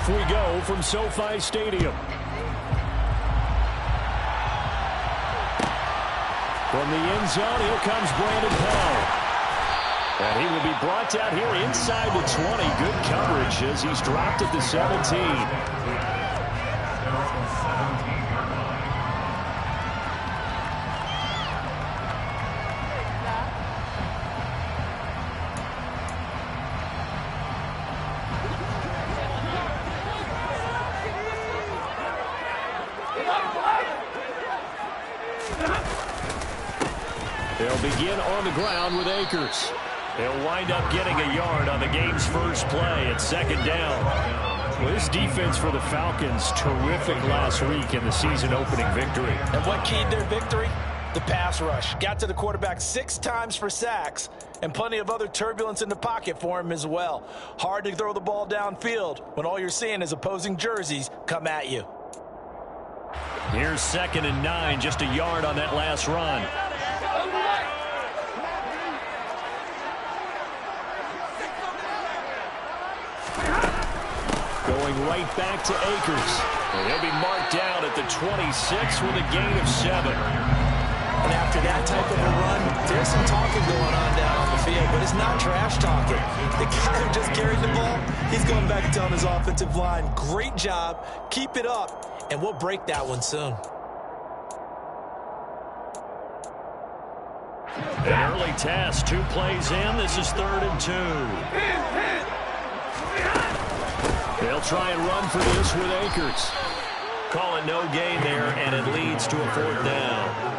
Off we go from SoFi Stadium. From the end zone, here comes Brandon Powell. And he will be brought down here inside the 20. Good coverage as he's dropped at the 17. They'll begin on the ground with Akers. He'll wind up getting a yard on the game's first play at second down. Well, this defense for the Falcons, terrific last week in the season-opening victory. And what keyed their victory? The pass rush. Got to the quarterback 6 times for sacks, and plenty of other turbulence in the pocket for him as well. Hard to throw the ball downfield when all you're seeing is opposing jerseys come at you. Here's 2nd and 9, just a yard on that last run. Going right back to Akers. And he'll be marked down at the 26 with a gain of 7. And after that type of a run, there's some talking going on down on the field, but it's not trash talking. The guy who just carried the ball, he's going back and telling his offensive line, great job, keep it up, and we'll break that one soon. An early test, 2 plays in. This is 3rd and 2. They'll try and run for this with Akers. Calling no gain there, and it leads to a 4th down.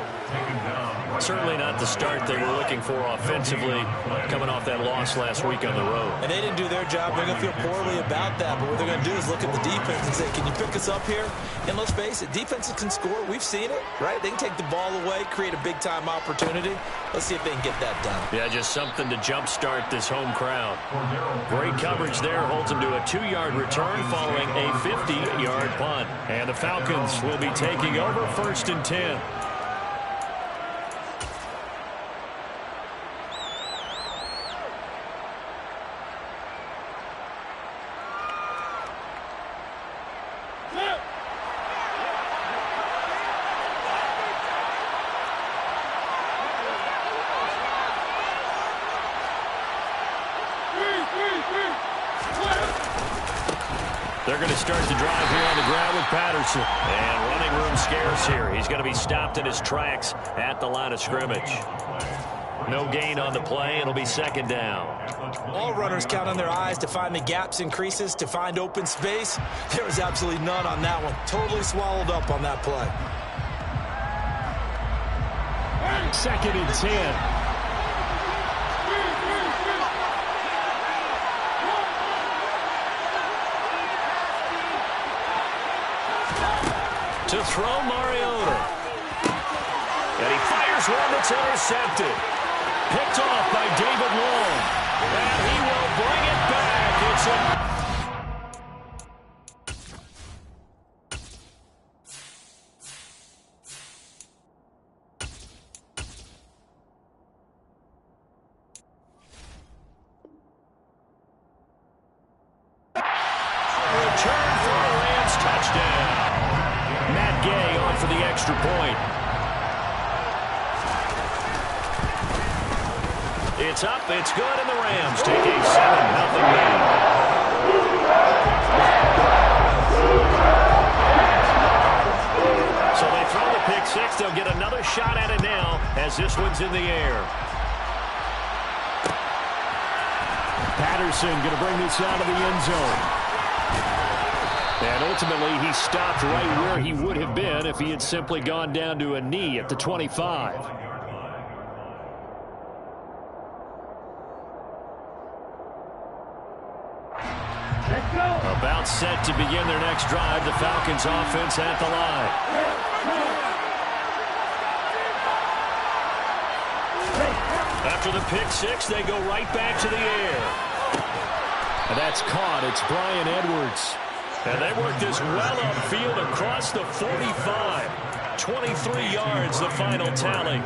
Certainly not the start they were looking for offensively, coming off that loss last week on the road. And they didn't do their job. They're going to feel poorly about that. But what they're going to do is look at the defense and say, can you pick us up here? And let's face it, defenses can score. We've seen it, right? They can take the ball away, create a big-time opportunity. Let's see if they can get that done. Yeah, just something to jumpstart this home crowd. Great coverage there. Holds them to a 2-yard return following a 50-yard punt. And the Falcons will be taking over 1st and 10. They're going to start the drive here on the ground with Patterson. And running room scarce here. He's going to be stopped in his tracks at the line of scrimmage. No gain on the play. It'll be 2nd down. All runners count on their eyes to find the gaps and creases, to find open space. There was absolutely none on that one. Totally swallowed up on that play. 2nd and 10. To throw Mariota. And he fires one that's intercepted. Picked off by David Long. And he will bring it back. It's a... Return for a Rams touchdown. Matt Gay on for the extra point. It's up, it's good, and the Rams take a 7-0 lead. So they throw the pick 6. They'll get another shot at it now as this one's in the air. Patterson going to bring this out of the end zone. And ultimately, he stopped right where he would have been if he had simply gone down to a knee at the 25. About set to begin their next drive. The Falcons offense at the line. After the pick 6, they go right back to the air. And that's caught. It's Bryan Edwards. And they work this well upfield across the 45. 23 yards, the final tally.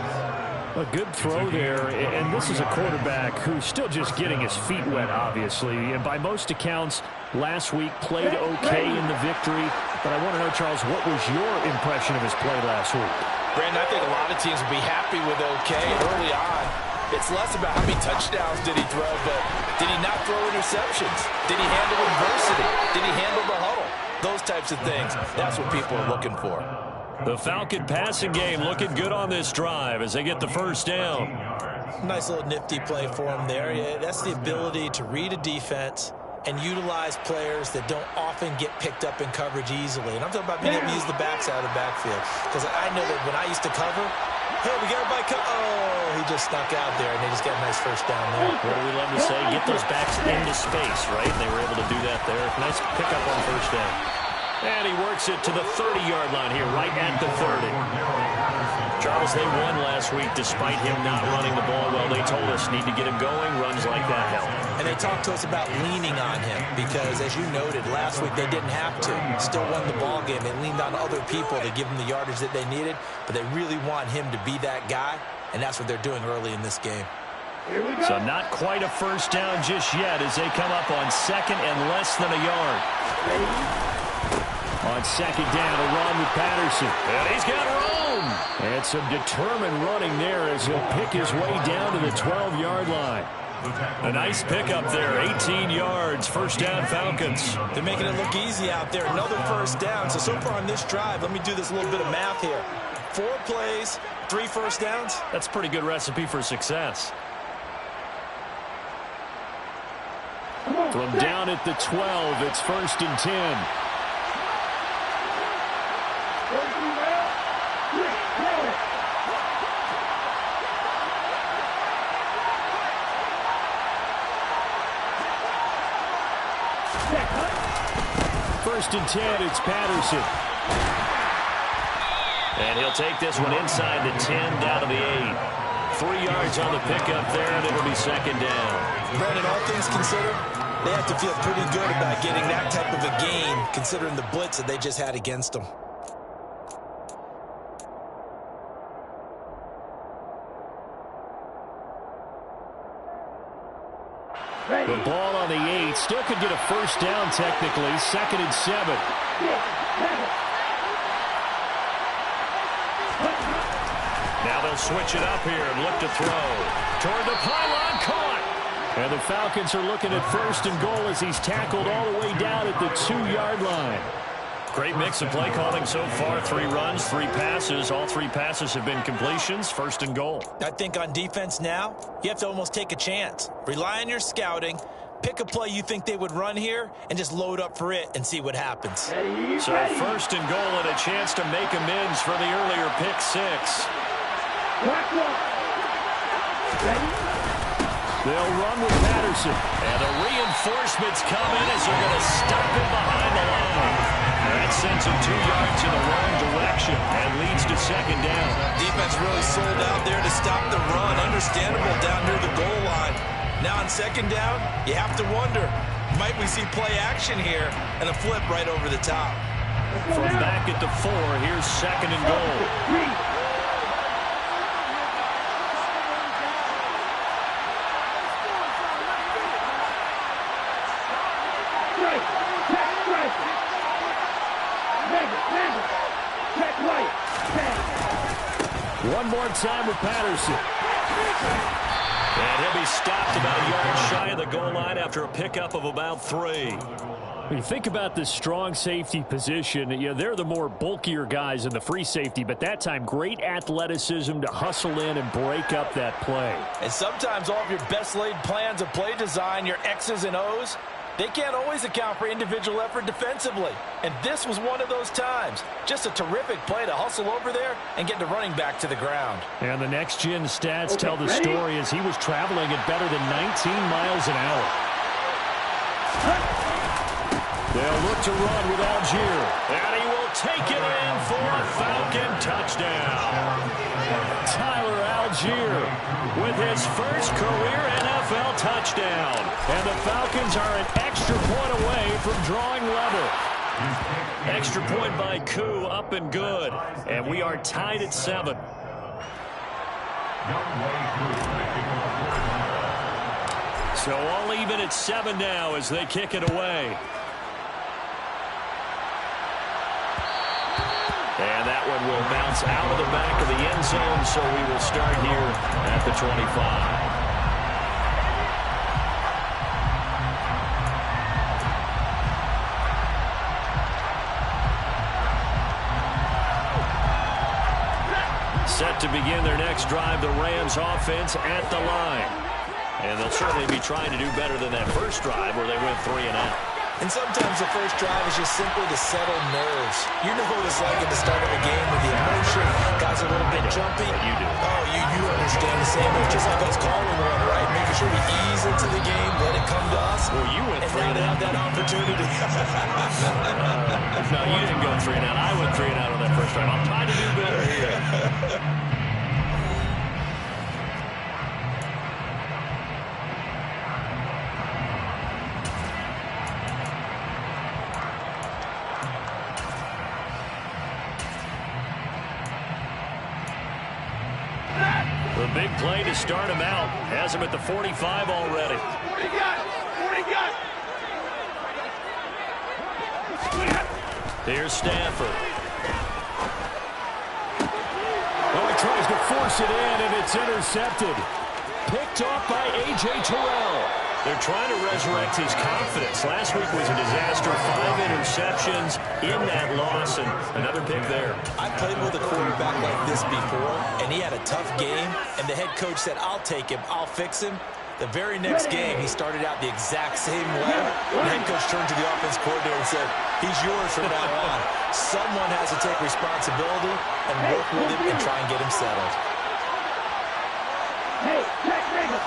A good throw there, and this is a quarterback who's still just getting his feet wet, obviously. And by most accounts, last week played okay in the victory. But I want to know, Charles, what was your impression of his play last week? Brandon, I think a lot of teams would be happy with okay early on. It's less about how many touchdowns did he throw, but did he not throw interceptions? Did he handle adversity? Did he handle the huddle? Those types of things, that's what people are looking for. The Falcon passing game looking good on this drive as they get the first down. Nice little nifty play for him there. Yeah, that's the ability to read a defense and utilize players that don't often get picked up in coverage easily. And I'm talking about being able to use the backside of the backfield. Because I know that when I used to cover, hey, we got everybody cover. Oh, he just snuck out there, and they just got a nice first down there. What do we love to say? Get those backs into space, right? And they were able to do that there. Nice pickup on first down. And he works it to the 30-yard line here, right at the 30. Charles, they won last week despite him not running the ball well. They told us need to get him going. Runs like that help. And they talked to us about leaning on him because, as you noted, last week they didn't have to. Still won the ball game. They leaned on other people to give them the yardage that they needed, but they really want him to be that guy, and that's what they're doing early in this game. So not quite a first down just yet as they come up on second and less than a yard. On second down, a run with Patterson. And he's got room. And some determined running there as he'll pick his way down to the 12-yard line. A nice pickup there, 18 yards, first down Falcons. They're making it look easy out there. Another first down. So far on this drive, let me do this little bit of math here. 4 plays, 3 first downs. That's a pretty good recipe for success. From down at the 12, it's first and 10. First and 10, it's Patterson. And he'll take this one inside the 10, down to the 8. 3 yards on the pickup there, and it'll be second down. Brandon, all things considered, they have to feel pretty good about getting that type of a gain, considering the blitz that they just had against them. The ball on the 8. Still could get a first down technically. Second and 7. Now they'll switch it up here and look to throw. Toward the pylon, caught. And the Falcons are looking at first and goal as he's tackled all the way down at the 2-yard line. Great mix of play calling so far. 3 runs, 3 passes. All 3 passes have been completions. First and goal. I think on defense now, you have to almost take a chance. Rely on your scouting. Pick a play you think they would run here and just load up for it and see what happens. So first and goal and a chance to make amends for the earlier pick 6. They'll run with Patterson. And the reinforcements come in as they're going to stop him behind the line. That sends him 2 yards in the wrong direction and leads to second down. Defense really sold out there to stop the run. Understandable down near the goal line. Now on second down, you have to wonder, might we see play action here and a flip right over the top? From back at the 4, here's second and goal. One more time with Patterson. And he'll be stopped about a yard shy of the goal line after a pickup of about 3. When you think about the strong safety position, they're the more bulkier guys in the free safety, but that time great athleticism to hustle in and break up that play. And sometimes all of your best laid plans of play design, your X's and O's, they can't always account for individual effort defensively. And this was one of those times. Just a terrific play to hustle over there and get the running back to the ground. And the next-gen stats tell the story as he was traveling at better than 19 miles an hour. They'll look to run with Algier. And he will take it in for a Falcon touchdown. Tyler Algier with his first career NFL touchdown. And the Falcons are an extra point away from drawing level. Extra point by Koo, up and good. And we are tied at 7. So all even at 7 now as they kick it away. And that one will bounce out of the back of the end zone, so we will start here at the 25. Set to begin their next drive, the Rams offense at the line. And they'll certainly be trying to do better than that first drive where they went 3 and out. And sometimes the first drive is just simply to settle nerves. You know what it's like at the start of a game with the emotion. Guys a little bit jumpy. You do. Oh, you understand the same. It's just like us calling one, right? Making sure we ease into the game, let it come to us. Well, you went 3 and out. Have that opportunity. No, you didn't go 3 and out. I went 3 and out on that first drive. I'm trying to do better here. The big play to start him out. Has him at the 45 already. What do you got? What do you got? Here's Stafford. Oh, he tries to force it in, and it's intercepted. Picked off by A.J. Terrell. They're trying to resurrect his confidence. Last week was a disaster. 5 interceptions in that loss, and another pick there. I played with a quarterback like this before, and he had a tough game, and the head coach said, I'll take him, I'll fix him. The very next game, he started out the exact same way. The head coach turned to the offense coordinator and said, he's yours from now on. Someone has to take responsibility and work with him and try and get him settled. Hey, check Ringo.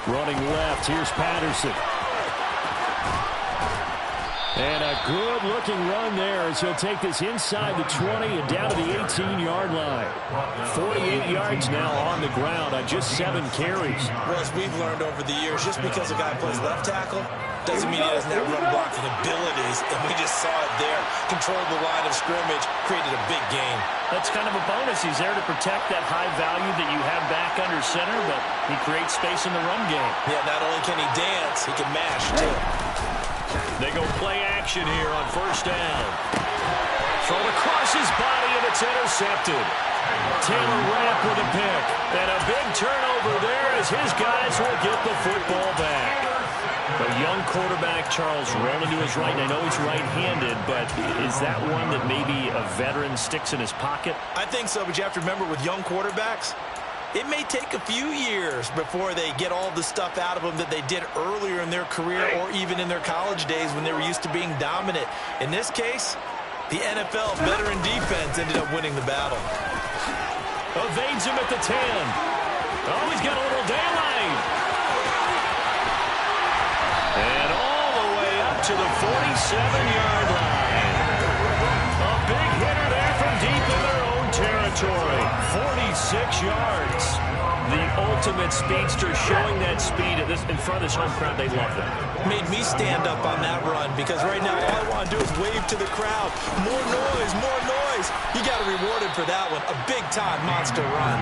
Running left, here's Patterson. And a good-looking run there as he'll take this inside the 20 and down to the 18-yard line. 48 yards now on the ground on just 7 carries. Well, as we've learned over the years, just because a guy plays left tackle doesn't mean he doesn't have run blocking abilities, and we just saw it there. Controlled the line of scrimmage, created a big gain. That's kind of a bonus. He's there to protect that high value that you have back under center, but he creates space in the run game. Yeah, not only can he dance, he can mash, too. They go play action here on first down. Thrown across his body, and it's intercepted. Taylor Rapp with a pick. And a big turnover there as his guys will get the football back. A young quarterback, Charles, rolling to his right. And I know he's right-handed, but is that one that maybe a veteran sticks in his pocket? I think so, but you have to remember with young quarterbacks, it may take a few years before they get all the stuff out of them that they did earlier in their career or even in their college days when they were used to being dominant. In this case, the NFL veteran defense ended up winning the battle. Evades him at the 10. Oh, he's got a little daylight. And all the way up to the 47-yard line. A big hitter there from deep in their own territory. 46 yards. The ultimate speedster, showing that speed in front of this home crowd. They love that. Made me stand up on that run because right now all I want to do is wave to the crowd. More noise, more noise. You got to reward him for that one. A big-time monster run.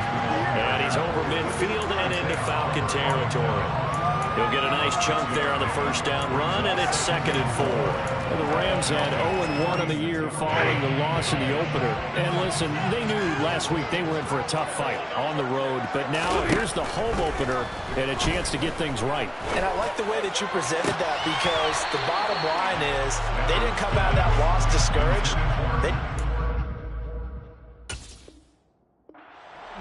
And he's over midfield and into Falcon territory. He'll get a nice chunk there on the first down run, and it's 2nd and 4. And the Rams had 0-1 in the year following the loss in the opener. And listen, they knew last week they were in for a tough fight on the road. But now here's the home opener and a chance to get things right. And I like the way that you presented that because the bottom line is they didn't come out of that loss discouraged. They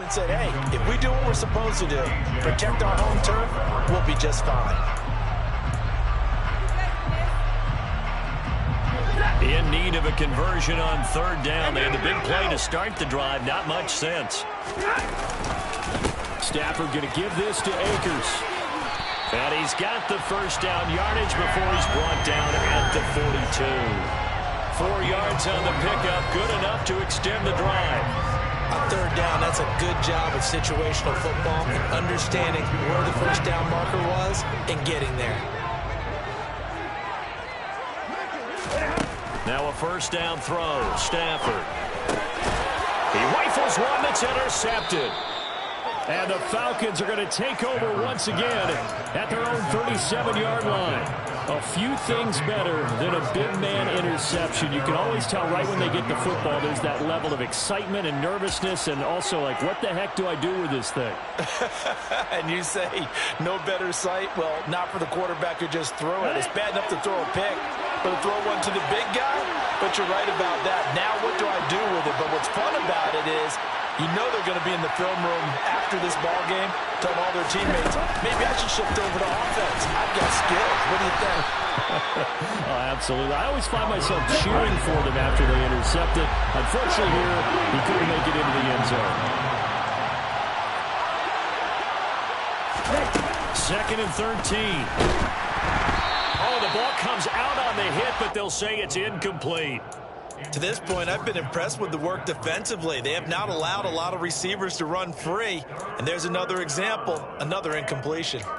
and said, hey, if we do what we're supposed to do, protect our home turf, we'll be just fine. In need of a conversion on 3rd down. They had the big play to start the drive. Not much sense. Stafford going to give this to Akers. And he's got the first down yardage before he's brought down at the 42. 4 yards on the pickup. Good enough to extend the drive. On 3rd down, that's a good job of situational football and understanding where the first down marker was and getting there. Now first down throw. Stafford. He rifles one that's intercepted. And the Falcons are going to take over once again at their own 37-yard line. A few things better than a big man interception. You can always tell right when they get the football, there's that level of excitement and nervousness, and also like, what the heck do I do with this thing? And you say, no better sight? Well, not for the quarterback who just threw it. It's bad enough to throw a pick, but to throw one to the big guy? But you're right about that. Now what do I do with it? But what's fun about it is, you know they're going to be in the film room after this ball game, telling all their teammates, maybe I should shift over to offense. I've got skills. What do you think? Oh, absolutely. I always find myself cheering for them after they intercept it. Unfortunately here, he couldn't make it into the end zone. Second and 13. Oh, the ball comes out on the hit, but they'll say it's incomplete. To this point, I've been impressed with the work defensively. They have not allowed a lot of receivers to run free. And there's another example, another incompletion. 4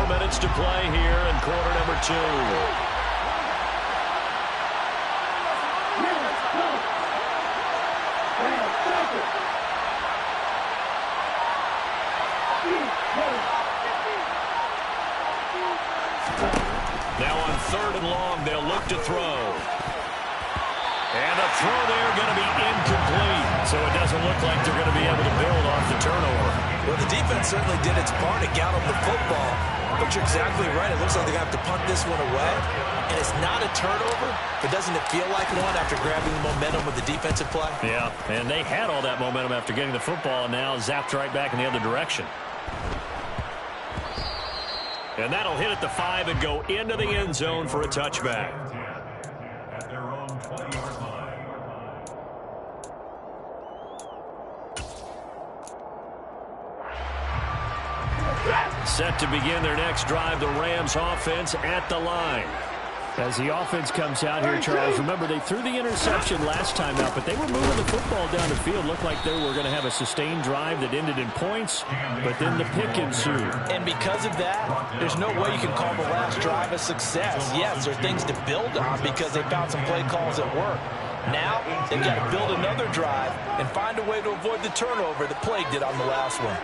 minutes to play here in quarter number 2. Now on 3rd and long, they'll look to throw. And the throw there going to be incomplete. So it doesn't look like they're going to be able to build off the turnover. Well, the defense certainly did its part to get them the football. But you're exactly right. It looks like they're going to have to punt this one away. And it's not a turnover, but doesn't it feel like one after grabbing the momentum with the defensive play? Yeah, and they had all that momentum after getting the football, and now zapped right back in the other direction. And that'll hit at the 5 and go into the end zone for a touchback. At their own 20-yard line. Set to begin their next drive, the Rams offense at the line. As the offense comes out here, Charles, remember they threw the interception last time out, but they were moving the football down the field. Looked like they were going to have a sustained drive that ended in points, but then the pick ensued. And because of that, there's no way you can call the last drive a success. Yes, there are things to build on because they found some play calls at work. Now, they've got to build another drive and find a way to avoid the turnover that plagued it on the last one.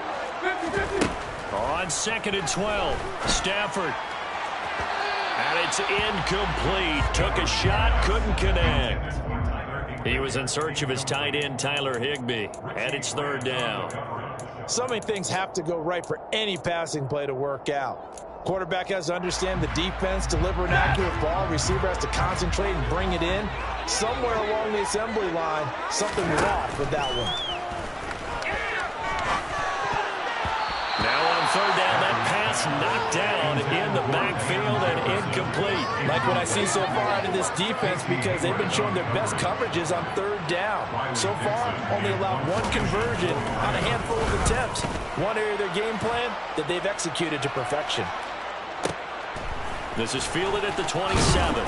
On 2nd and 12, Stafford. And it's incomplete. Took a shot, couldn't connect. He was in search of his tight end, Tyler Higbee. And it's 3rd down. So many things have to go right for any passing play to work out. Quarterback has to understand the defense, deliver an accurate ball. Receiver has to concentrate and bring it in. Somewhere along the assembly line, something was off with that one. Now on 3rd down, that pass knocked down in the backfield and incomplete. Like what I see so far out of this defense because they've been showing their best coverages on 3rd down. So far, only allowed one conversion on a handful of attempts. One area of their game plan that they've executed to perfection. This is fielded at the 27.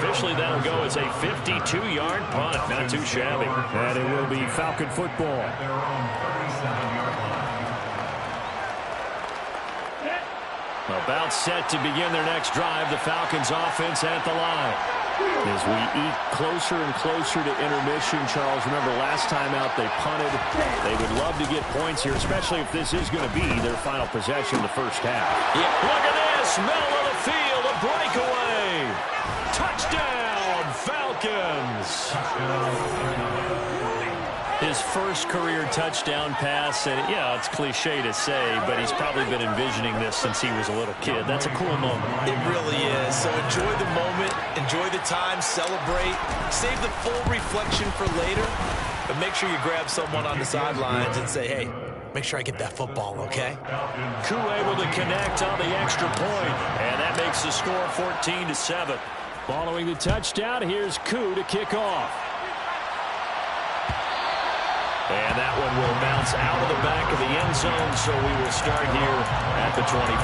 Officially, that'll go as a 52-yard punt. Not too shabby. And it will be Falcon football. About set to begin their next drive, the Falcons offense at the line. As we eat closer and closer to intermission, Charles, remember last time out they punted. They would love to get points here, especially if this is going to be their final possession of the first half. Yeah, look at this, middle of the field, a breakaway. Touchdown, Falcons. His first career touchdown pass, and yeah, it's cliche to say, but he's probably been envisioning this since he was a little kid. That's a cool moment. It really is. So enjoy the moment, enjoy the time, celebrate, save the full reflection for later, but make sure you grab someone on the sidelines and say, hey, make sure I get that football, okay? Koo able to connect on the extra point, and that makes the score 14-7. Following the touchdown, here's Koo to kick off. And that one will bounce out of the back of the end zone, so we will start here at the 25.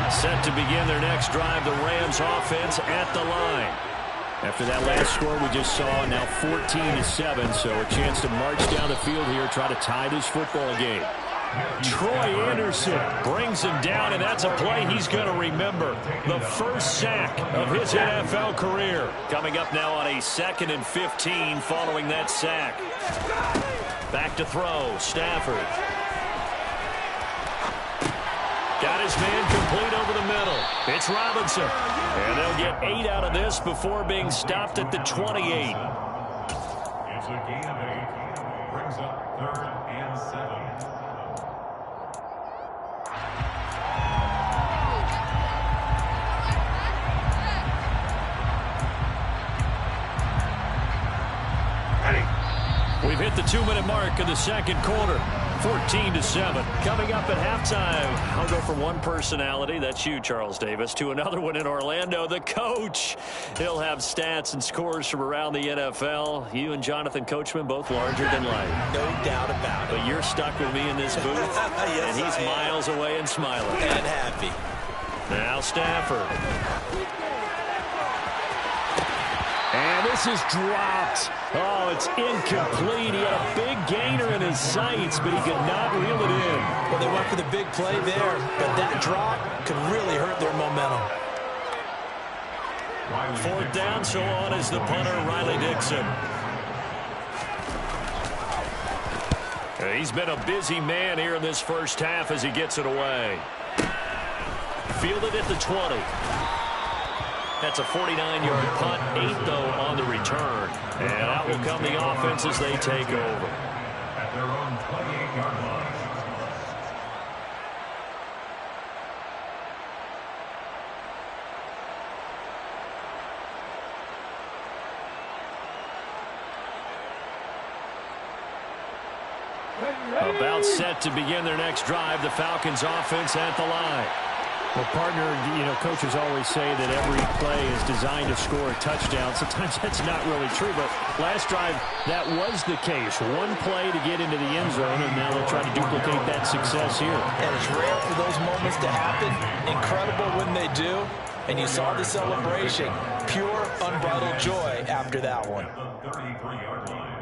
Set to begin their next drive, the Rams offense at the line. After that last score we just saw, now 14-7, so a chance to march down the field here, try to tie this football game. Troy Anderson brings him down, and that's a play he's going to remember. The first sack of his NFL career. Coming up now on a 2nd and 15 following that sack. Back to throw, Stafford. Got his man complete over the middle. It's Robinson. And they'll get 8 out of this before being stopped at the 28. It's a gain of 8. Brings up 3rd and 7. We've hit the 2-minute mark of the second quarter. 14-7. Coming up at halftime, I'll go from one personality, that's you, Charles Davis, to another one in Orlando, the coach. He'll have stats and scores from around the NFL. You and Jonathan Coachman, both larger than life. No doubt about it. But you're stuck with me in this booth, yes, and he's miles away and smiling. And happy. Now Stafford. And this is dropped. Oh, it's incomplete. He had a big gainer in his sights, but he could not reel it in. Well, they went for the big play there, but that drop could really hurt their momentum. 4th down, so on is the punter, Riley Dixon. He's been a busy man here in this first half as he gets it away. Fielded at the 20. That's a 49-yard punt, 8 though on the return. And out will come the offense as they take over. At their own 28-yard line. About set to begin their next drive, the Falcons offense at the line. Well, partner, coaches always say that every play is designed to score a touchdown. Sometimes that's not really true, but last drive, that was the case. One play to get into the end zone, and now they'll try to duplicate that success here. And it's rare for those moments to happen. Incredible when they do. And you saw the celebration. Pure, unbridled joy after that one. At the 33-yard line.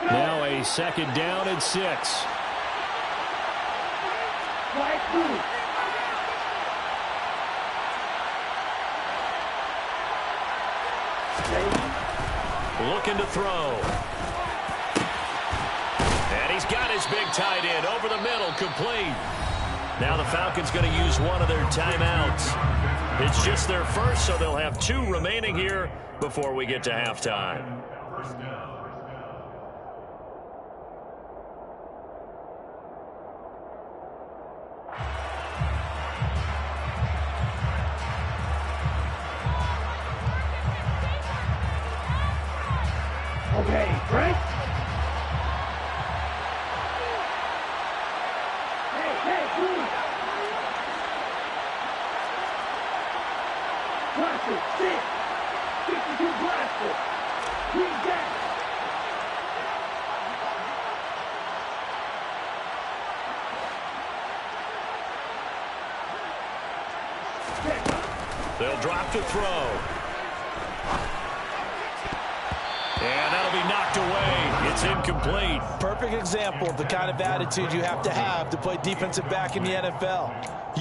Now a 2nd down and 6. Looking to throw. And he's got his big tight end over the middle, complete. Now the Falcons going to use one of their timeouts. It's just their first, so they'll have 2 remaining here before we get to halftime. First down. Okay, Frank. Hey, please. Blaster, sit. 62 blaster. Read that. They'll drop to throw. And that'll be knocked away. It's incomplete. Perfect example of the kind of attitude you have to play defensive back in the NFL.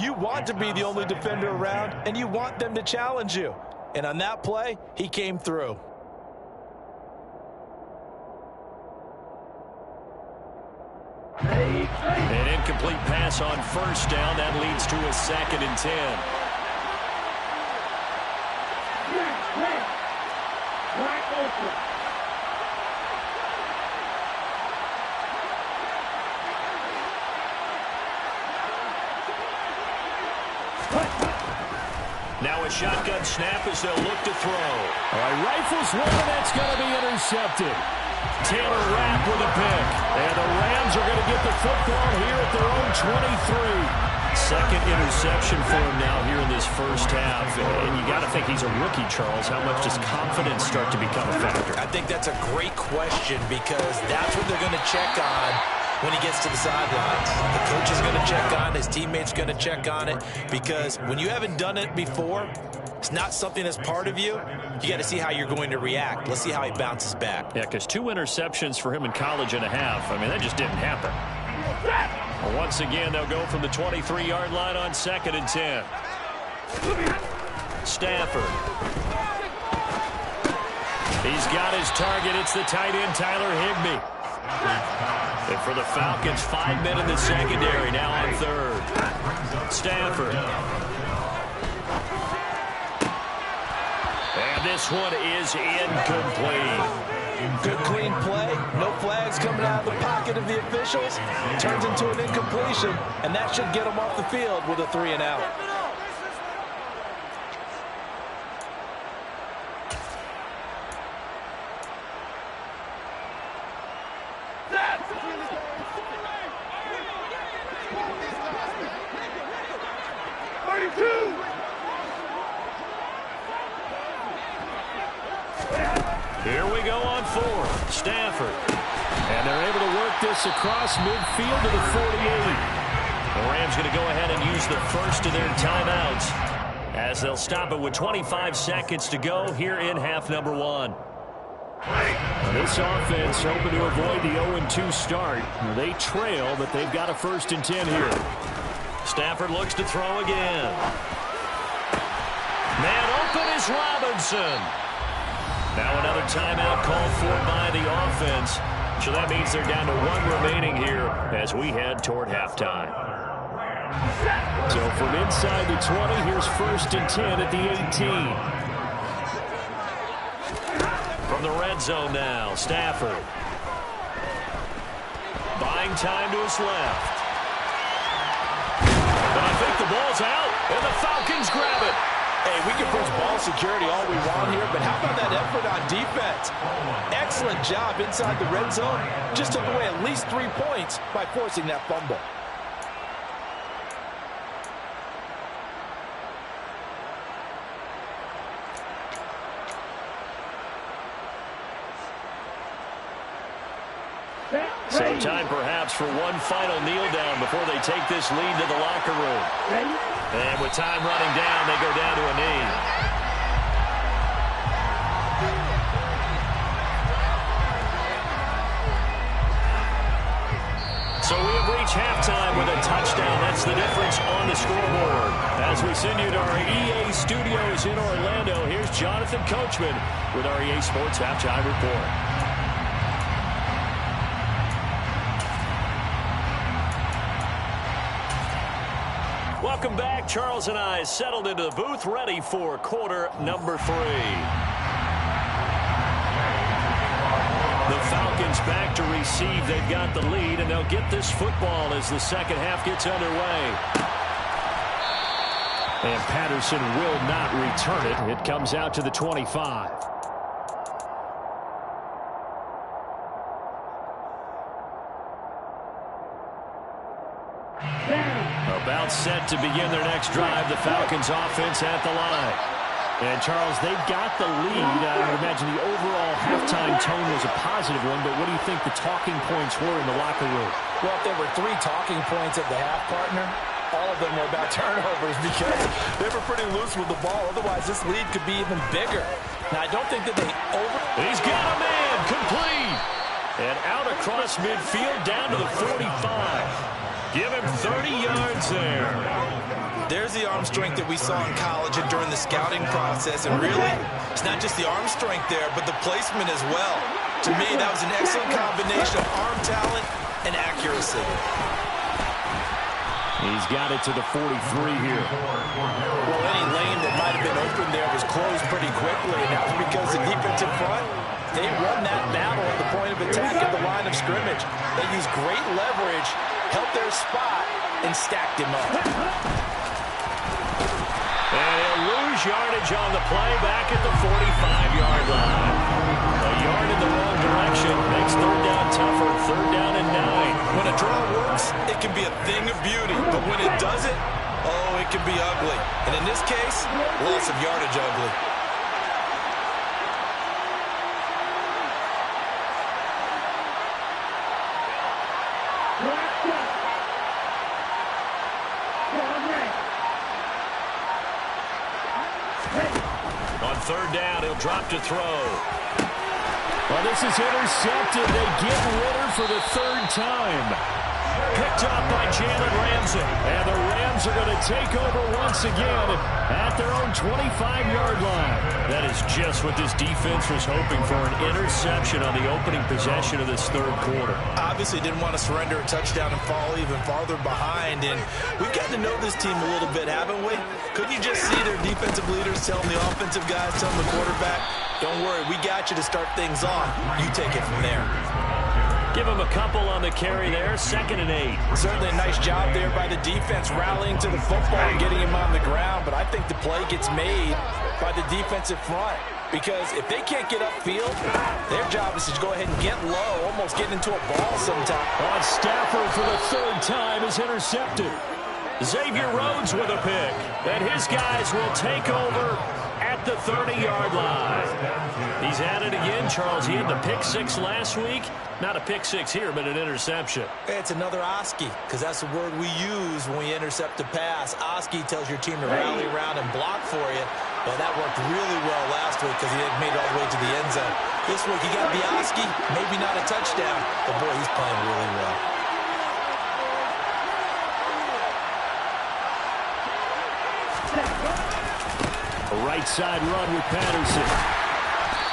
You want to be the only defender around, and you want them to challenge you. And on that play, he came through. An incomplete pass on first down. That leads to a 2nd and 10. Right open. Now a shotgun snap as they'll look to throw. All right, rifles one, that's going to be intercepted. Taylor Rapp with a pick. And the Rams are going to get the football here at their own 23. Second interception for him now here in this first half. And you got to think he's a rookie, Charles. How much does confidence start to become a factor? I think that's a great question because that's what they're going to check on when he gets to the sidelines. The coach is going to check on, his teammates going to check on it, because when you haven't done it before, it's not something that's part of you. You got to see how you're going to react. Let's see how he bounces back. Yeah, because 2 interceptions for him in college and a half. I mean, that just didn't happen. Well, once again, they'll go from the 23-yard line on 2nd and 10. Stafford. He's got his target. It's the tight end, Tyler Higbee. And for the Falcons, 5 men in the secondary, now on 3rd. Stafford. And this one is incomplete. Good clean play. No flags coming out of the pocket of the officials. Turns into an incompletion, and that should get him off the field with a 3-and-out. Here we go on 4th. Stafford. And they're able to work this across midfield to the 48. The Rams going to go ahead and use the first of their timeouts as they'll stop it with 25 seconds to go here in half number 1. This offense hoping to avoid the 0-2 start. They trail, but they've got a 1st and 10 here. Stafford looks to throw again. Man open is Robinson. Now another timeout called for by the offense. So that means they're down to 1 remaining here as we head toward halftime. So from inside the 20, here's 1st and 10 at the 18. From the red zone now, Stafford. Buying time to his left. And I think the ball's out, and the Falcons grab it. Hey, we can push ball security all we want here, but how about that effort on defense? Excellent job inside the red zone. Just took away at least 3 points by forcing that fumble. So time perhaps for one final kneel down before they take this lead to the locker room. And with time running down, they go down to a knee. So we have reached halftime with a touchdown. That's the difference on the scoreboard. As we send you to our EA studios in Orlando, here's Jonathan Coachman with our EA Sports Halftime Report. Welcome back. Charles and I settled into the booth, ready for quarter number 3. The Falcons back to receive. They've got the lead, and they'll get this football as the second half gets underway. And Patterson will not return it. It comes out to the 25. About set to begin their next drive. The Falcons offense at the line. And, Charles, they've got the lead. I would imagine the overall halftime tone was a positive one, but what do you think the talking points were in the locker room? Well, if there were 3 talking points at the half, partner, all of them were about turnovers because they were pretty loose with the ball. Otherwise, this lead could be even bigger. Now, I don't think that they He's got a man. Complete. And out across midfield down to the 45. Give him 30 yards there. There's the arm strength that we saw in college and during the scouting process. And really, it's not just the arm strength there, but the placement as well. To me, that was an excellent combination of arm talent and accuracy. He's got it to the 43 here. Well, any lane that might have been open there was closed pretty quickly, and that's because the defensive front, they won that battle at the point of attack at the line of scrimmage. They used great leverage, held their spot, and stacked him up. And he'll lose yardage on the play back at the 45-yard line. A start in the wrong direction. Makes third down tougher. Third down and 9. When a draw works, it can be a thing of beauty. But when it doesn't, oh, it can be ugly. And in this case, loss of yardage ugly. On third down, he'll drop to throw. Well, this is intercepted. They get Ritter for the third time. Picked up by Jalen Ramsey. And the Rams are going to take over once again at their own 25-yard line. That is just what this defense was hoping for, an interception on the opening possession of this third quarter. Obviously didn't want to surrender a touchdown and fall even farther behind. And we've gotten to know this team a little bit, haven't we? Couldn't you just see their defensive leaders telling the offensive guys, telling the quarterback, don't worry, we got you to start things off. You take it from there. Give him a couple on the carry there, 2nd and 8. Certainly a nice job there by the defense rallying to the football and getting him on the ground. But I think the play gets made by the defensive front. Because if they can't get upfield, their job is to go ahead and get low, almost getting into a ball sometime. On Stafford for the third time is intercepted. Xavier Rhodes with a pick. And his guys will take over at the 30-yard line. He's at it again, Charles. He had the pick 6 last week. Not a pick 6 here, but an interception. It's another Oski, because that's the word we use when we intercept a pass. Oski tells your team to rally around and block for you. Well, that worked really well last week because he had made it all the way to the end zone. This week, he got the Oski, maybe not a touchdown, but boy, he's playing really well. A right side run with Patterson.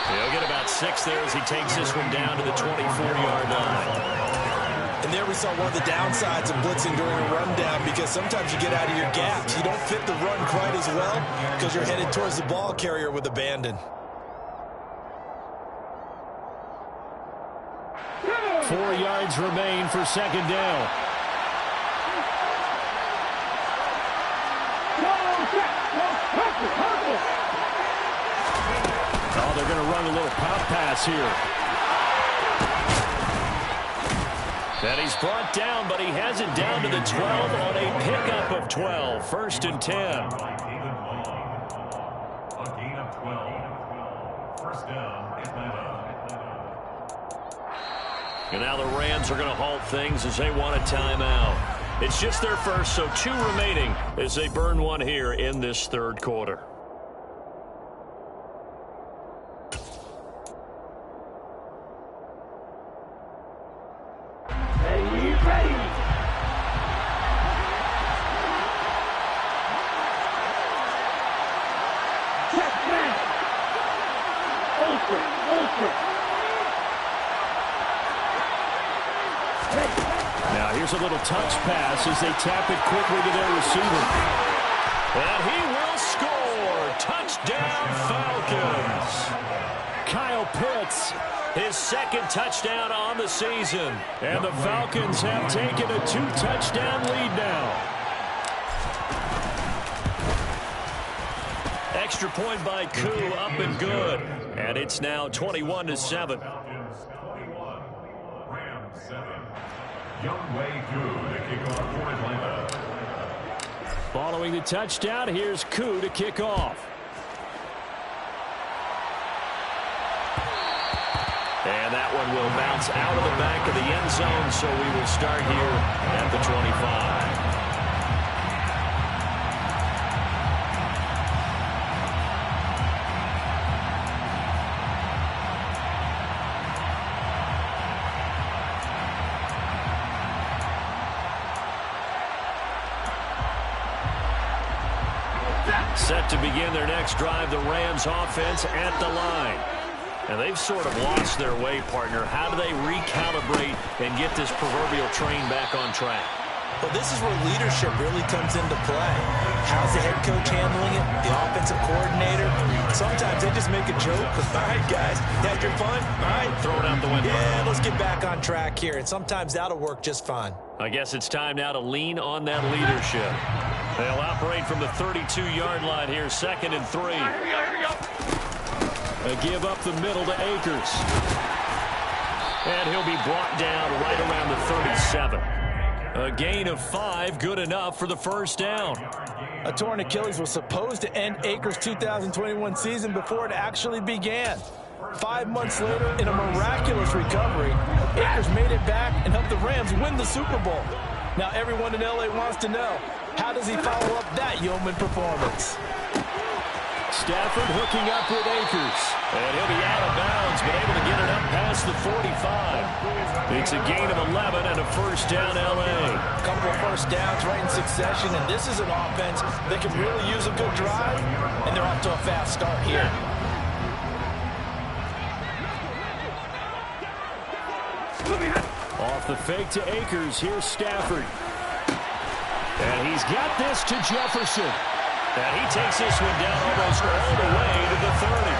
He'll get about 6 there as he takes this one down to the 24-yard line. And there we saw one of the downsides of blitzing during a rundown, because sometimes you get out of your gaps. You don't fit the run quite as well because you're headed towards the ball carrier with abandon. 4 yards remain for 2nd down. Oh, they're going to run a little pop pass here. And he's brought down, but he has it down to the 12 on a pickup of 12. 1st and 10. A gain of 12. First down, Atlanta. And now the Rams are going to halt things as they want a timeout. It's just their first, so 2 remaining as they burn one here in this third quarter. Now here's a little touch pass as they tap it quickly to their receiver. And he will score. Touchdown, Falcons. Kyle Pitts, his 2nd touchdown on the season. And the Falcons have taken a 2-touchdown lead now. Extra point by Koo, up and good. And it's now 21-7. Youngway Koo to kick off for Atlanta. Following the touchdown, here's Koo to kick off. And that one will bounce out of the back of the end zone, so we will start here at the 25. Set to begin their next drive, the Rams offense at the line. And they've sort of lost their way, partner. How do they recalibrate and get this proverbial train back on track? Well, this is where leadership really comes into play. How's the head coach handling it? The offensive coordinator? Sometimes they just make a joke. All right, guys, had your fun? All right. Throw it out the window. Yeah, let's get back on track here. And sometimes that'll work just fine. I guess it's time now to lean on that leadership. They'll operate from the 32-yard line here, 2nd and 3. A give up the middle to Akers. And he'll be brought down right around the 37. A gain of 5, good enough for the first down. A torn Achilles was supposed to end Akers' 2021 season before it actually began. 5 months later, in a miraculous recovery, Akers made it back and helped the Rams win the Super Bowl. Now everyone in LA wants to know, how does he follow up that yeoman performance? Stafford hooking up with Akers. And he'll be out of bounds, but able to get it up past the 45. It's a gain of 11 and a first down LA. A couple of first downs right in succession, and this is an offense that can really use a good drive, and they're off to a fast start here. Off the fake to Akers. Here's Stafford. And he's got this to Jefferson. And he takes this one down almost all the way to the 30.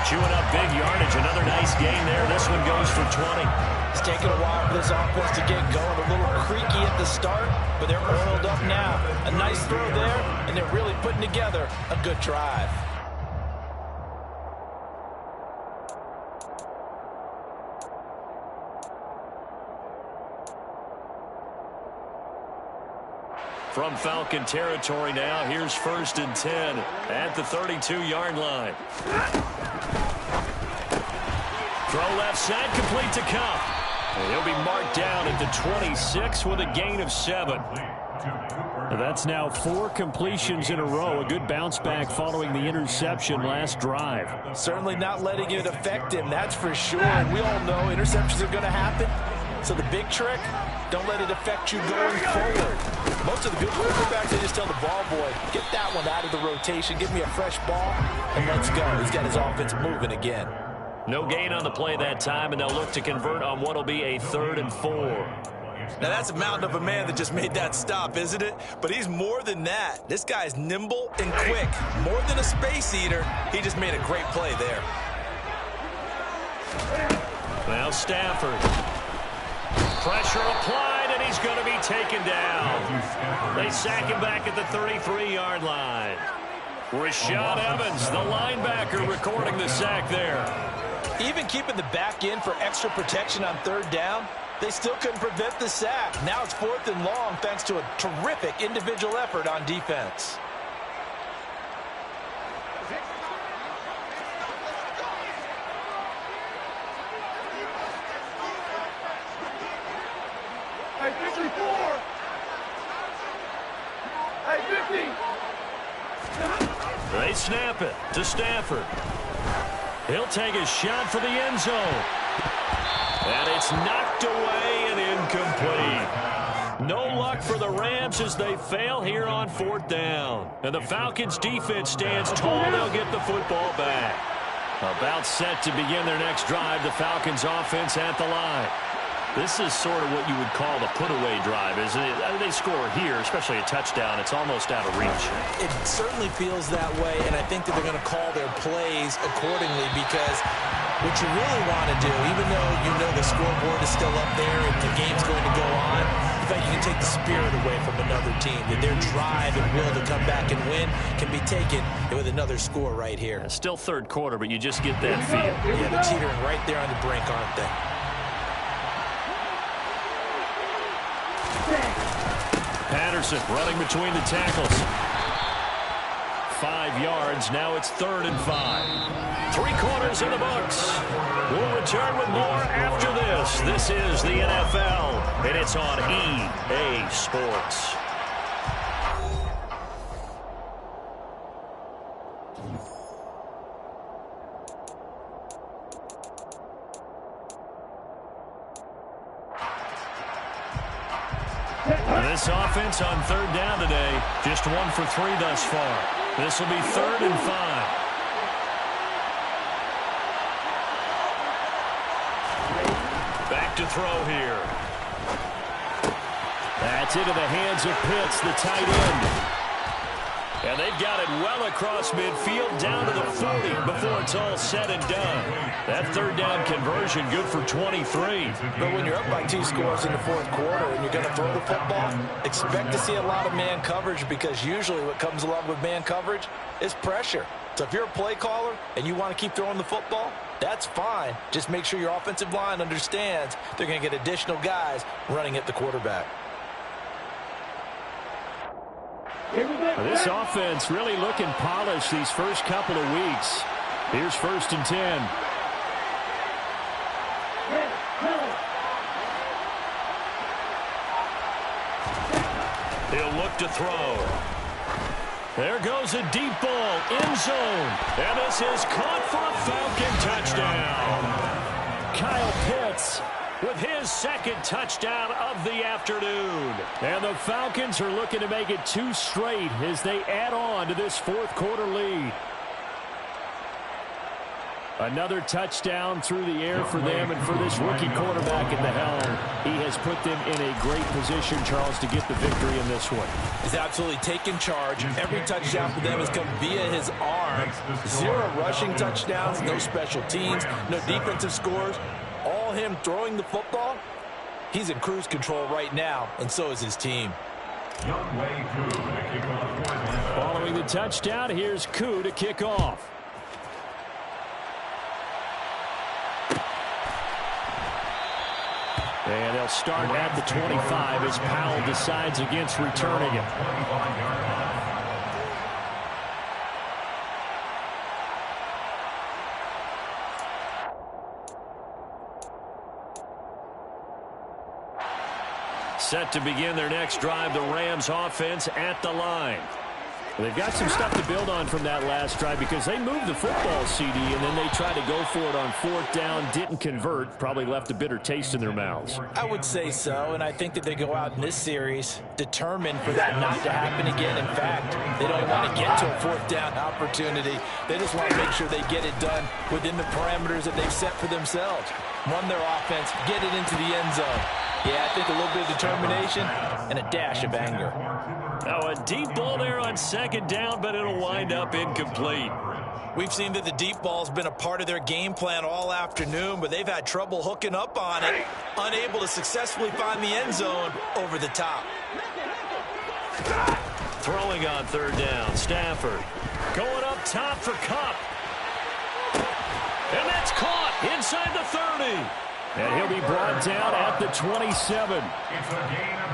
Chewing up big yardage. Another nice gain there. This one goes for 20. It's taken a while for this offense to get going. A little creaky at the start, but they're oiled up now. A nice throw there, and they're really putting together a good drive. From Falcon territory now, here's 1st and 10 at the 32-yard line. Throw left side, complete to Cup. And he'll be marked down at the 26 with a gain of 7. That's now 4 completions in a row. A good bounce back following the interception last drive. Certainly not letting it affect him, that's for sure. And we all know interceptions are going to happen. So the big trick, don't let it affect you going forward. Most of the good quarterbacks, they just tell the ball boy, get that one out of the rotation, give me a fresh ball, and let's go. He's got his offense moving again. No gain on the play that time, and they'll look to convert on what will be a 3rd and 4. Now that's a mountain of a man that just made that stop, isn't it? But he's more than that. This guy's nimble and quick. More than a space eater, he just made a great play there. Now Stafford. Pressure applied, and he's going to be taken down. They sack him back at the 33-yard line. Rashad Evans, the linebacker, recording the sack there. Even keeping the back in for extra protection on 3rd down, they still couldn't prevent the sack. Now it's 4th and long thanks to a terrific individual effort on defense. Hey, 54! Hey, 50! They snap it to Stafford. He'll take a shot for the end zone. And it's knocked away and incomplete. No luck for the Rams as they fail here on 4th down. And the Falcons' defense stands tall. They'll get the football back. About set to begin their next drive. The Falcons' offense at the line. This is sort of what you would call the put-away drive, isn't it? They score here, especially a touchdown. It's almost out of reach. It certainly feels that way, and I think that they're going to call their plays accordingly because what you really want to do, even though you know the scoreboard is still up there and the game's going to go on, in fact, you can take the spirit away from another team, that their drive and will to come back and win can be taken with another score right here. It's still 3rd quarter, but you just get that feel. Yeah, they're teetering right there on the brink, aren't they? Patterson running between the tackles. 5 yards. Now it's 3rd and 5. 3 quarters in the books. We'll return with more after this. This is the NFL, and it's on EA Sports. This offense on 3rd down today, just 1 for 3 thus far. This will be 3rd and 5. Back to throw here. That's into the hands of Pitts, the tight end. And they've got it well across midfield down to the 40 before it's all said and done. That 3rd down conversion good for 23. But when you're up by 2 scores in the 4th quarter and you're going to throw the football, expect to see a lot of man coverage because usually what comes along with man coverage is pressure. So if you're a play caller and you want to keep throwing the football, that's fine. Just make sure your offensive line understands they're going to get additional guys running at the quarterback. This offense really looking polished these first couple of weeks. Here's 1st and 10. He'll look to throw. There goes a deep ball, end zone. And this is caught for a Falcon touchdown. Kyle Pitts with his 2nd touchdown of the afternoon. And the Falcons are looking to make it 2 straight as they add on to this 4th quarter lead. Another touchdown through the air for them, and for this rookie quarterback at the helm, he has put them in a great position, Charles, to get the victory in this one. He's absolutely taken charge. Every touchdown for them has come via his arm. 0 rushing touchdowns, no special teams, no defensive scores. All him throwing the football. He's in cruise control right now, and so is his team. Following the touchdown, here's Koo to kick off. And they'll start at the 25 as Powell decides against returning it. Set to begin their next drive, the Rams offense at the line. They've got some stuff to build on from that last drive because they moved the football, CD, and then they tried to go for it on 4th down, didn't convert, probably left a bitter taste in their mouths. I would say so, and I think that they go out in this series determined for that not to happen again. In fact, they don't want to get to a 4th down opportunity. They just want to make sure they get it done within the parameters that they've set for themselves. Run their offense, get it into the end zone. Yeah, I think a little bit of determination and a dash of anger. Now a deep ball there on 2nd down, but it'll wind up incomplete. We've seen that the deep ball's been a part of their game plan all afternoon, but they've had trouble hooking up on it, unable to successfully find the end zone over the top. Throwing on 3rd down, Stafford going up top for Kupp. And that's caught inside the 30. And he'll be brought down at the 27.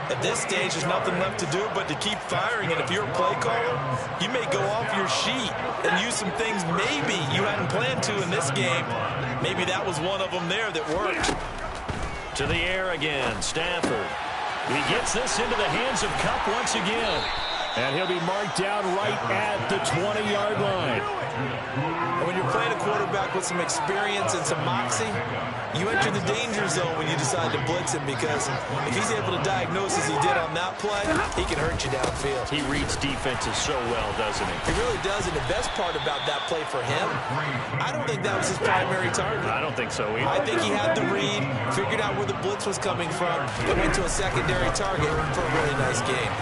At this stage, there's nothing left to do but to keep firing. And if you're a play caller, you may go off your sheet and use some things maybe you hadn't planned to in this game. Maybe that was one of them there that worked. To the air again, Stafford. He gets this into the hands of Kupp once again. And he'll be marked down right at the 20-yard line. When you're playing a quarterback with some experience and some moxie, you enter the danger zone when you decide to blitz him, because if he's able to diagnose as he did on that play, he can hurt you downfield. He reads defenses so well, doesn't he? He really does, and the best part about that play for him, I don't think that was his primary target. I don't think so either. I think he had the read, figured out where the blitz was coming from, and went to a secondary target for a really nice game.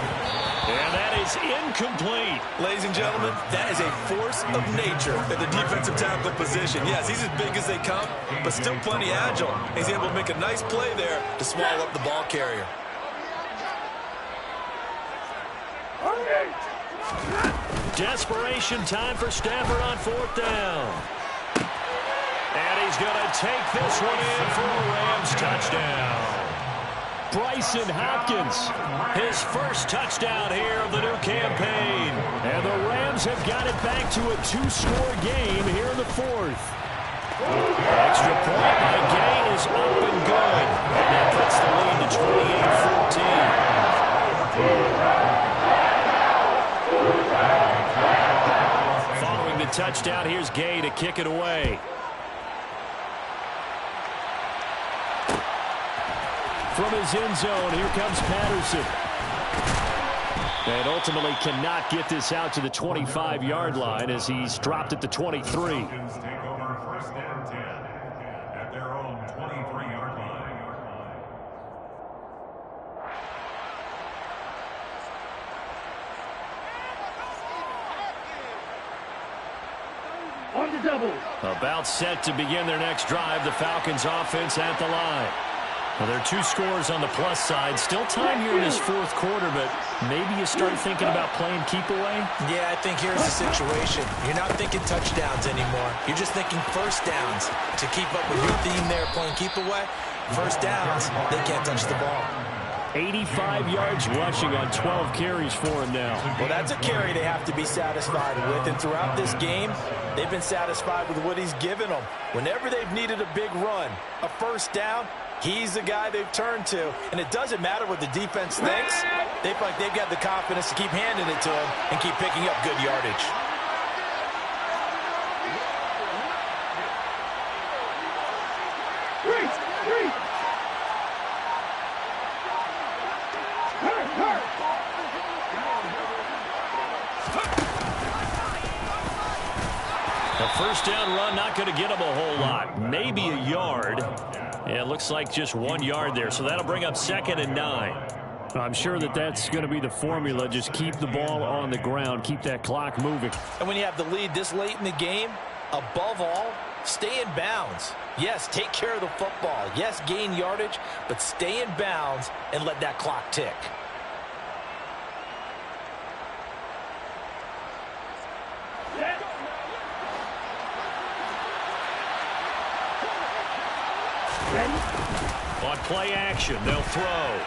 And that is incomplete. Ladies and gentlemen, that is a force of nature at the defensive tackle position. Yes, he's as big as they come, but still plenty agile. He's able to make a nice play there to swallow up the ball carrier. Desperation time for Stafford on 4th down. And he's going to take this one in for a Rams touchdown. Bryson Hopkins, his first touchdown here of the new campaign. And the Rams have got it back to a 2-score game here in the 4th. Extra point by Gay is up and good. And that puts the lead to 28-14. Following the touchdown, here's Gay to kick it away. From his end zone, here comes Patterson. And ultimately cannot get this out to the 25-yard line as he's dropped at the 23. Take over 1st and 10 at their own 23-yard line. On the double. About set to begin their next drive, the Falcons offense at the line. Well, there are two scores on the plus side. Still time here in this fourth quarter, but maybe you start thinking about playing keep away? Yeah, I think here's the situation. You're not thinking touchdowns anymore. You're just thinking first downs. To keep up with your theme there, playing keep away, first downs, they can't touch the ball. 85 yards rushing on 12 carries for him now. Well, that's a carry they have to be satisfied with. And throughout this game, they've been satisfied with what he's given them. Whenever they've needed a big run, a first down, he's the guy they've turned to. And it doesn't matter what the defense thinks. They feel like they've got the confidence to keep handing it to him and keep picking up good yardage. A first down run, not going to get him a whole lot. Maybe a yard. Yeah, it looks like just 1 yard there, so that'll bring up 2nd and 9. I'm sure that's going to be the formula. Just keep the ball on the ground, keep that clock moving. And when you have the lead this late in the game, above all, stay in bounds. Yes, take care of the football. Yes, gain yardage, but stay in bounds and let that clock tick. On play action, they'll throw.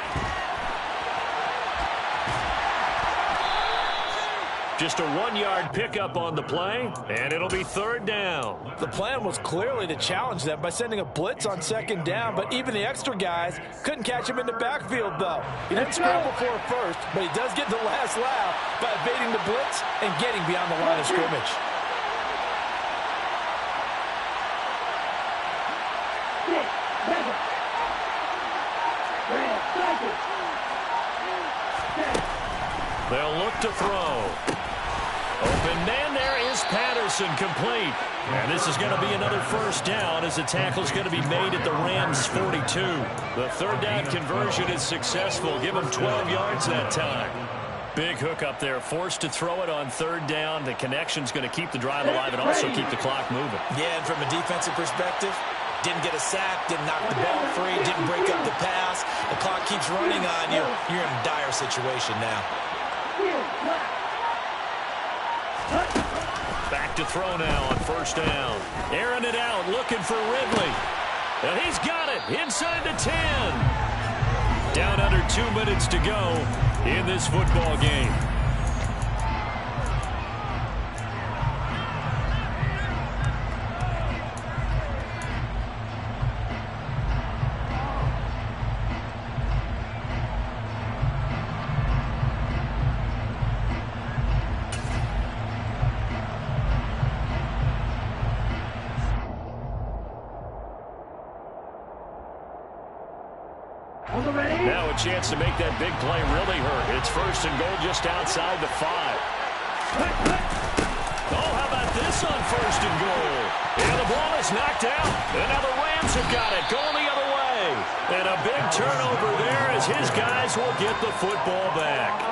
Just a 1-yard pickup on the play, and it'll be 3rd down. The plan was clearly to challenge them by sending a blitz on 2nd down, but even the extra guys couldn't catch him in the backfield, though. He didn't scramble for it first, but he does get the last laugh by evading the blitz and getting beyond the line of scrimmage. They'll look to throw. Open man there is Patterson, complete. And this is going to be another first down as the tackle's going to be made at the Rams' 42. The 3rd down conversion is successful. Give him 12 yards that time. Big hook up there, forced to throw it on 3rd down. The connection's going to keep the drive alive and also keep the clock moving. Yeah, and from a defensive perspective, didn't get a sack, didn't knock the ball free, didn't break up the pass. The clock keeps running on you. You're in a dire situation now. Back to throw now on 1st down. Airing it out, looking for Ridley. And he's got it inside the 10. Down under 2 minutes to go in this football game. Now a chance to make that big play really hurt. It's 1st and goal just outside the 5. Oh, how about this on 1st and goal? And the ball is knocked out. And now the Rams have got it, going the other way. And a big turnover there as his guys will get the football back.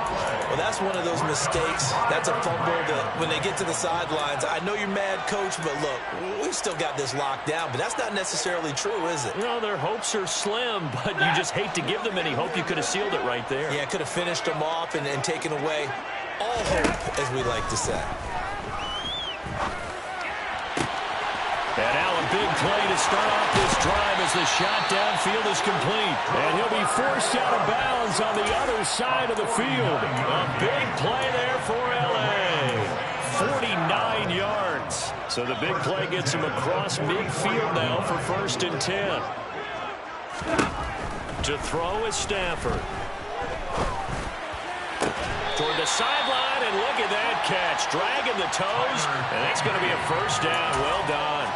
Well, that's one of those mistakes. That's a fumble that when they get to the sidelines, I know you're mad, Coach, but look, we've still got this locked down. But that's not necessarily true, is it? Well, their hopes are slim, but you just hate to give them any hope. You could have sealed it right there. Yeah, could have finished them off and taken away all hope, as we like to say. And now a big play to start off this drive as the shot downfield is complete. And he'll be forced out of bounds on the other side of the field. A big play there for L.A. 49 yards. So the big play gets him across midfield now for 1st and 10. To throw is Stafford. Toward the sideline, and look at that catch. Dragging the toes, and that's going to be a 1st down. Well done.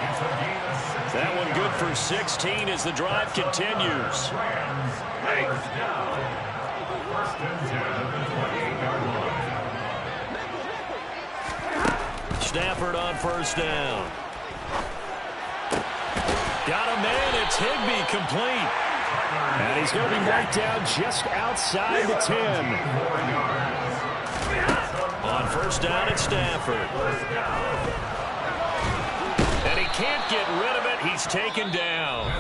That one good for 16 as the drive continues. Stafford on 1st down. Got a man, it's Higbee, complete. And he's going to be marked down just outside the 10. On 1st down, it's Stafford. And he can't get rid of it. He's taken down.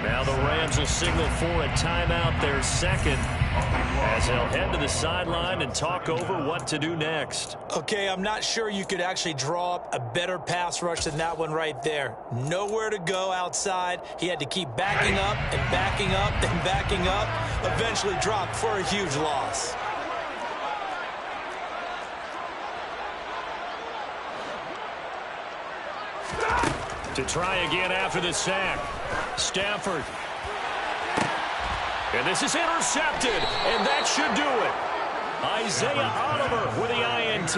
Now the Rams will signal for a timeout, their second, as they'll head to the sideline and talk over what to do next. Okay, I'm not sure you could actually draw up a better pass rush than that one right there. Nowhere to go outside. He had to keep backing up and backing up and backing up. Eventually dropped for a huge loss. To try again after the sack. Stafford. And this is intercepted, and that should do it. Isaiah Oliver with the INT.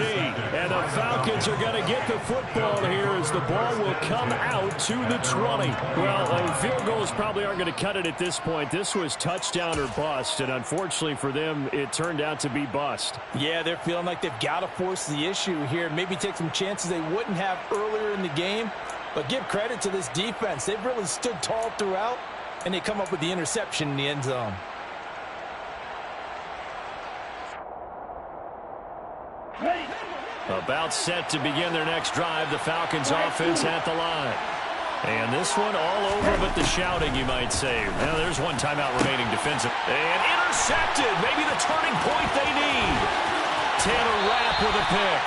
And the Falcons are going to get the football here as the ball will come out to the 20. Well, field goals probably aren't going to cut it at this point. This was touchdown or bust, and unfortunately for them, it turned out to be bust. Yeah, they're feeling like they've got to force the issue here. Maybe take some chances they wouldn't have earlier in the game. But give credit to this defense. They've really stood tall throughout, and they come up with the interception in the end zone. About set to begin their next drive, the Falcons offense at the line. And this one all over but the shouting, you might say. Now there's one timeout remaining defensive. And intercepted, maybe the turning point they need. Taylor Rapp with a pick.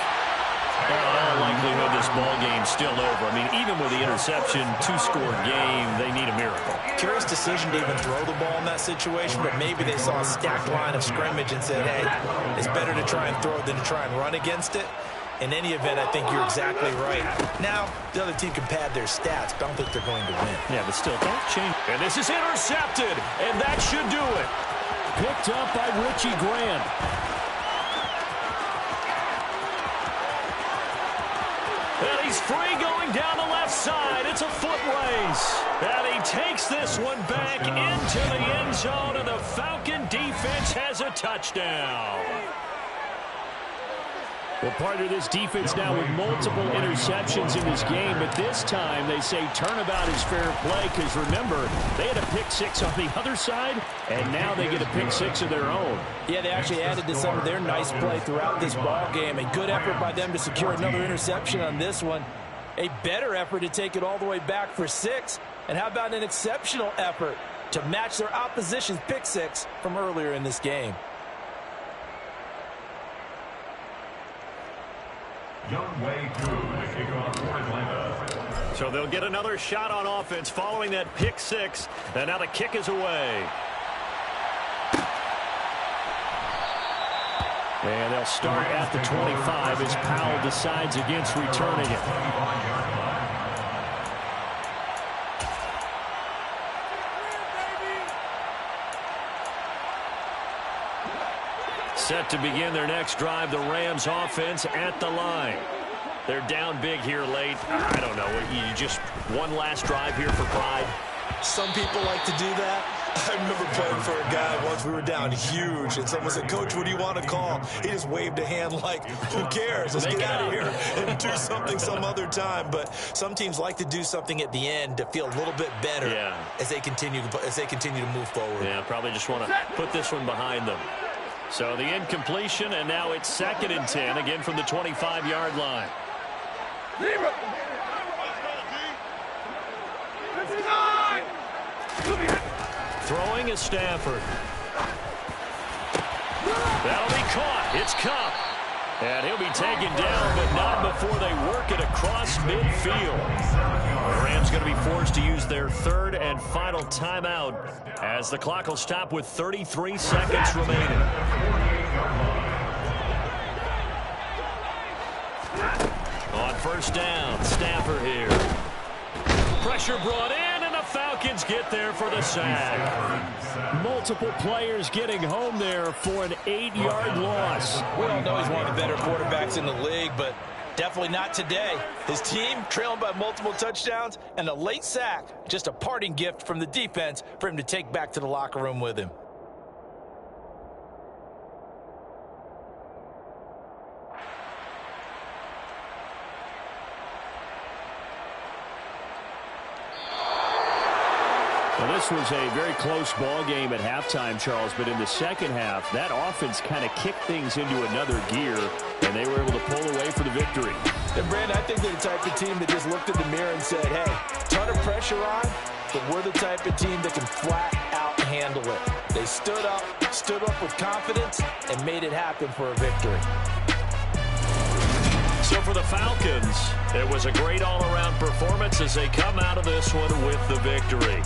Well, in all likelihood, this ball game's still over. I mean, even with the interception, two-score game, they need a miracle. Curious decision to even throw the ball in that situation, but maybe they saw a stacked line of scrimmage and said, hey, it's better to try and throw it than to try and run against it. In any event, I think you're exactly right. Now, the other team can pad their stats, but I don't think they're going to win. Yeah, but still, don't change. And this is intercepted, and that should do it. Picked up by Richie Grant. And he's free going down the left side. It's a foot race. And he takes this one back into the end zone, and the Falcon defense has a touchdown. Well, part of this defense now with multiple interceptions in this game, but this time they say turnabout is fair play because, remember, they had a pick six on the other side, and now they get a pick six of their own. Yeah, they actually added to some of their nice play throughout this ball game. A good effort by them to secure another interception on this one. A better effort to take it all the way back for 6. And how about an exceptional effort to match their opposition's pick six from earlier in this game? Young Wei Koo to kick off for Atlanta. So they'll get another shot on offense following that pick six. And now the kick is away. And they'll start at the 25 as Powell decides against returning it. Set to begin their next drive, the Rams offense at the line. They're down big here late. I don't know. You just one last drive here for pride. Some people like to do that. I remember playing for a guy once. We were down huge, and someone said, Coach, what do you want to call? He just waved a hand like, who cares? Let's get out of here and do something some other time. But some teams like to do something at the end to feel a little bit better as they continue to move forward. Yeah, probably just want to put this one behind them. So the incompletion, and now it's 2nd and 10, again from the 25-yard line. Throwing is Stafford. That'll be caught. It's Cup. And he'll be taken down, but not before they work it across midfield. The Rams going to be forced to use their 3rd and final timeout as the clock will stop with 33 seconds remaining. On 1st down, Stafford here. Pressure brought in, and the Falcons get there for the sack. Multiple players getting home there for an 8-yard loss. We all know he's one of the better quarterbacks in the league, but definitely not today. His team trailing by multiple touchdowns, and a late sack, just a parting gift from the defense for him to take back to the locker room with him. Well, this was a very close ball game at halftime, Charles, but in the second half, that offense kind of kicked things into another gear, and they were able to pull away for the victory. And, Brandon, I think they're the type of team that just looked in the mirror and said, hey, ton of pressure on, but we're the type of team that can flat out handle it. They stood up with confidence, and made it happen for a victory. So for the Falcons, it was a great all-around performance as they come out of this one with the victory.